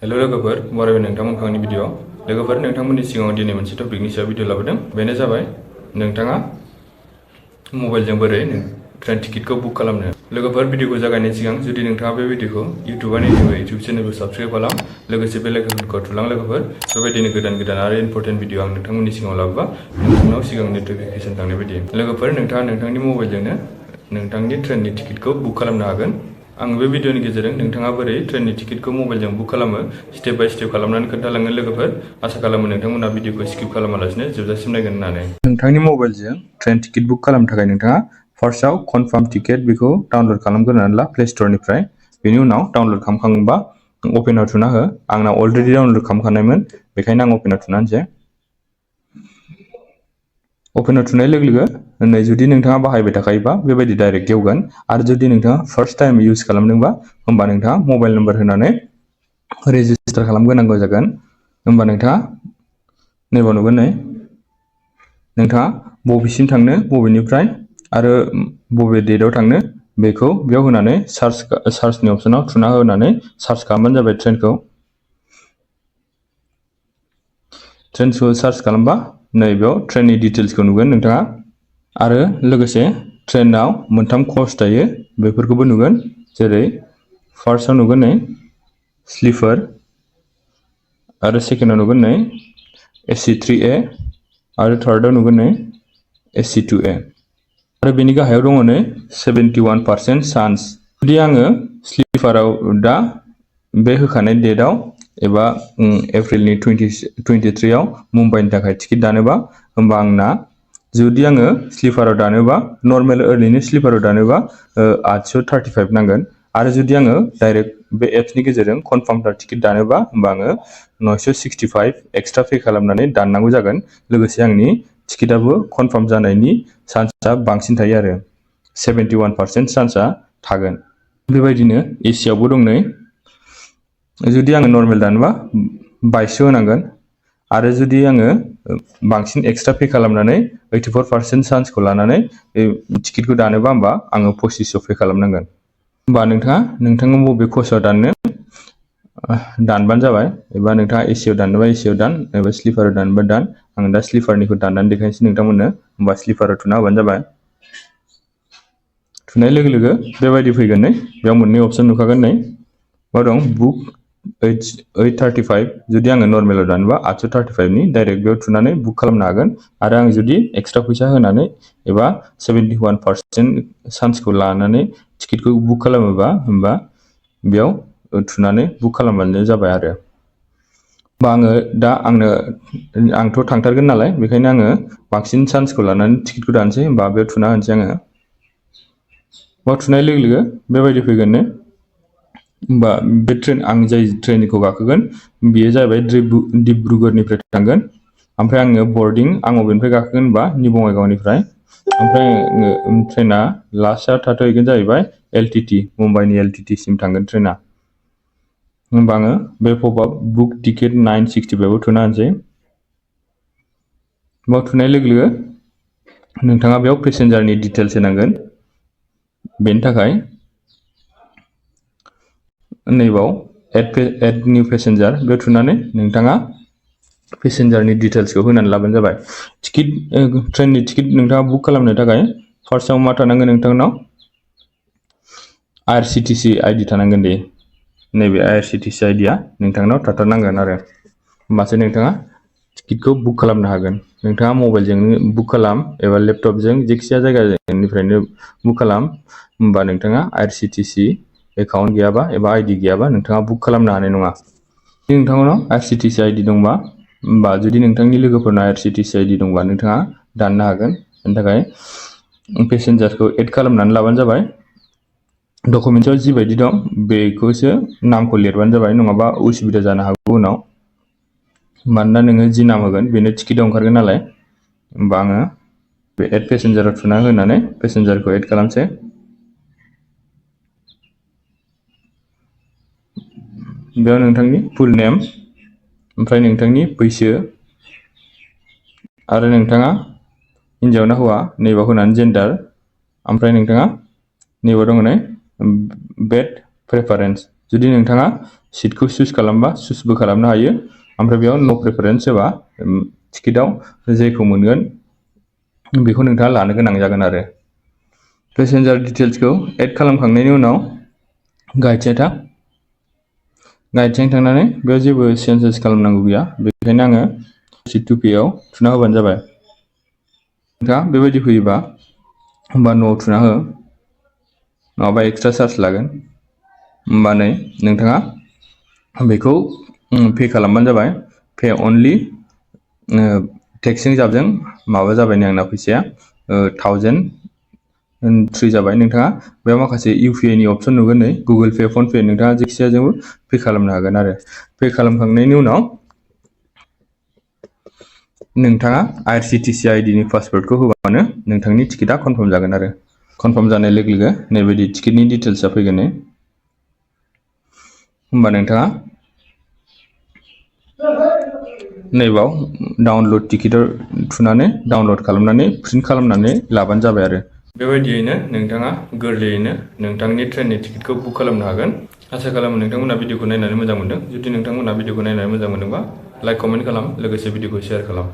Hello लोगोफोर बरायबाय नोंथांमोनखौ आंनि video लोगोफोर नोंथांमोननि सिगाङाव दिनै मोनसे टपिकनि सायाव भिडिअ लाबोदों बेनो जाबाय नोंथाङा मबाइलजों बोरै ट्रेन टिकेटखौ बुक खालामनो लोगोफोर भिडिअखौ जागायनायनि सिगां जुदि नोंथाङा बे भिडिअखौ इउट्युबाव नायदोंबा इउट्युब चेनेलखौ साबस्क्राइब खालाम लोगोसे बेल आइकनखौ थुलां लोगोफोर बेबायदिनो गोदान गोदान आरो इम्पोर्टेन्ट भिडिअ आं नोंथांमोननि सिगाङाव लाबोबा नोंथांनाव सिगां नोटिफिकेसन थांनाय बायदि लोगोफोर नोंथाङा नोंथांनि मबाइलजोंनो नोंथांनि ट्रेननि टिकेटखौ बुक खालामनो हागोन आं बे भिडिअनि गेजेरजों नोंथाङा बोरै ट्रेननि टिकेटखौ मबाइलजों बुक खालामो स्टेप बाय स्टेप खालामनानै खोन्थालांगोन लोगोफोर आसा खालामो नोंथांमोना भिडिअखौ स्किप खालामालासिनो जोबजासिम नायगोन होननानै नोंथांनि मबाइलजों ट्रेन टिकेट बुक खालामनो थाखाय नोंथाङा फार्स्टआव कनफार्म टिकेट बेखौ डाउनल'ड खालामग्रोनानै ला प्ले स्ट'रनिफ्राय बेनि उनाव डाउनल'ड खालामखांबा अपेनाव थुना हो आंना अलरेडि डाउनल'ड खालामखानायमोन बेखायनो आं अपेनाव थुना होनोसै अपेनाव थुनाय लोगो लोगो नै जुदि नोंथाङा बाहायबाय थाखायोबा बेबायदि डाइरेक्ट गेवगोन आरो जुदि नोंथाङा फार्स्ट टाइम इउज खालामदोंबा होमबा नोंथाङा मबाइल नम्बर होनानै रेजिस्टार खालामग्रोनांगौ जागोन होमबा नोंथाङा नैबाव नुगोन नै नोंथाङा बबेसिम थांनो बबेनिफ्राय आरो बबे डेटआव थांनो बेखौ बेयाव होनानै सार्चनि अपसनाव थुना होनानै सार्च खालामबानो जाबाय ट्रेनखौ सार्च खालामबा नै बेयाव ट्रेननि डिटेल्सखौ नुगोन नोंथाङा आरो लोगोसे ट्रेनाव मोनथाम कच थायो बेफोरखौबो नुगोन जेरै फार्स्टआव नुगोन नै स्लिपार आरो सेकेन्डआव नुगोन नै AC3A आरो थार्डआव नुगोन नै AC2A आरो बेनि गाहायाव दङ नै 71% चान्स जुदि आङो स्लिपाराव दा बे होखानाय डेटआव एबा एप्रिलनि 23आव मुम्बाइनि थाखाय टिकेट दानोबा होमबा आंना जुदि आङो स्लिपाराव दानोबा नर्मेल ओरैनो स्लिपाराव दानोबा 835 नांगोन आरो जुदि आङो डाइरेक्ट बे एप्सनि गेजेरजों कनफार्म टिकेट दानोबा होमबा आङो 965 एक्सट्रा पे खालामनानै दाननांगौ जागोन लोगोसे आंनि टिकेटआबो कनफार्म जानायनि चान्सआ बांसिन थायो आरो 71% चान्सआ थागोन बेबायदिनो एसियावबो दं नै जुदि आङो नर्मेल दानोबा 22 होनांगोन आरो जुदि आङो बांसिन एक्सट्रा पे खालामनानै 84% चान्सखौ लानानै टिकेटखौ दानोबा होमबा आङो 2500 पे खालामनांगोन होमबा नोंथाङा बबे कचआव दाननो दानबानो जाबाय एबा नोंथाङा एसियाव दानोबा एसियाव दान एबा स्लिपाराव दानोबा दान आं दा स्लिपारनिखौ दाननानै देखायनोसै नोंथांमोननो होमबा स्लिपाराव थुना होबानो जाबाय थुनाय लोगो लोगो बेबायदि फैगोन नै बेयाव मोननै अपसन नुखागोन नै मा दं बुक 835 जुदि आङो नर्मेलाव दानोबा 835 नि डाइरेक्ट बेयाव थुनानै बुक खालामनो हागोन आरो आं जुदि एक्सट्रा फैसा होनानै एबा 71% चान्सखौ लानानै टिकेटखौ बुक खालामोबा होमबा बेयाव थुनानै बुक खालामबानो जाबाय आरो होमबा आङो दा आंथ' थांथारगोन नालाय बेखायनो आङो बांसिन चान्सखौ लानानै टिकेटखौ दानसै होमबा बेयाव थुना होनोसै आङो बेयाव थुनाय लोगो लोगो बेबायदि फैगोन नै होमबा बे आं जाय ट्रेनखौ गाखोगोन बेयो जाहैबाय डिब्रुगड़निफ्राय थांगोन ओमफ्राय आङो बर्डिं आं बबेनिफ्राय गाखोगोन होनबा निउ बङाइगावनिफ्राय ओमफ्राय ट्रेना लास्टआव थाथ'हैगोन जाहैबाय LTT मुम्बाइनि LTT सिम थांगोन ट्रेना होमबा आङो बे पपआप बुक टिकेट 965 थुना होनोसै बेयाव थुनाय लोगो लोगो नोंथाङा बेयाव पेसेन्जारनि डिटेल्स होनांगोन बेनि थाखाय नैबाव एड निउ पेसेन्जार बेयाव थुनानै नोंथाङा पेसेन्जारनि डिटेल्सखौ होनानै लाबानो जाबाय ट्रेननि टिकेट नोंथाङा बुक खालामनो थाखाय फार्स्टआव मा थानांगोन नोंथांनाव irctc आइडि थानांगोन दे नैबे irctc आइडिया नोंथांनाव थाथारनांगोन आरो होमबासो नोंथाङा टिकेटखौ बुक खालामनो हागोन नोंथाङा मबाइलजों बुक खालाम एबा लेपटपजों जेखिजाया जायगानिफ्रायनो बुक खालाम होमबा नोंथाङा irctc एकाउन्ट गैयाबा एबा आइडि गैयाबा नोंथाङा बुक खालामनो हानाय नङा नोंथांनाव irctc आइडि दंबा होमबा जुदि नोंथांनि लोगोफोरना irctc आइडि दंबा नोंथाङा दाननो हागोन बेनि थाखाय पेसेन्जारखौ एड खालामनानै लाबानो जाबाय डकुमेन्टआव जिबायदि दं बेखौसो नामखौ लिरबानो जाबाय नङाबा उसुबिदा जानो हागौ उनाव मानोना नोङो जि नाम होगोन बेनो टिकेटआव ओंखारगोन नालाय होमबा आङो बे एड पेसेन्जाराव थुना होनानै पेसेन्जारखौ एड खालामसै बेयाव नोंथांनि फुल नेम ओमफ्राय नोंथांनि बैसो आरो नोंथाङा हिन्जाव ना हौवा नैबाव होनानै जेन्डार ओमफ्राय नोंथाङा नैबाव दङ नै बेड प्रेफारेन्स जुदि नोंथाङा सिटखौ चुज खालामबा चुजबो खालामनो हायो। ओमफ्राय बेयाव नो प्रेफारेन्स एबा टिकेटआव जेखौ मोनगोन बेखौ नोंथाङा लानो गोनां जागोन आरो। पेसेन्जार डिटेल्सखौ एड खालामखांनायनि उनाव गाइडथिं थांनानै बेयाव जेबो चेन्जेस खालामनांगौ गैया, बेनिखायनो आङो सिट टु पेआव थुना होबानो जाबाय। नोंथाङा बेबायदि फैयोबा होमबा न'आव थुना हो, नङाबा एक्सट्रा चार्ज लागोन। होमबा नै नोंथाङा बेखौ पे खालामबानो जाबाय। पे अनलि टेक्सजों जाबजों माबा जाबाय नै आंना फैसाया 1003 जाबाय। नोंथाङा बेयाव माखासे UPI नि अपसन नुगोन नै गुगोल पे, फन पे, नोंथाङा जायखिजाया जोंबो पे खालामनो हागोन आरो। पे खालामखांनायनि उनाव नोंथाङा irctc ID नि पासवर्डखौ होबानो नोंथांनि टिकेटआ कनफार्म जागोन आरो। कनफार्म जानाय लोगो लोगो नैबायदि टिकेटनि डिटेल्सआ फैगोन नै। होमबा नोंथाङा नैबाव डाउनलड टिकेटआव थुनानै डाउनलड खालामनानै प्रिन्ट खालामनानै लाबानो जाबाय आरो। बेबायदियैनो नोंथाङा गोरलैयैनो नोंथांनि ट्रेननि टिकेटखौ बुक खालामनो हागोन। आसा खालामो नोंथांमोना भिडिअखौ नायनानै मोजां मोनदों। जुदि नोंथांमोना भिडिअखौ नायनानै मोजां मोनदोंबा लाइक, कमेन्ट खालाम, लोगोसे भिडिअखौ शेयार खालाम।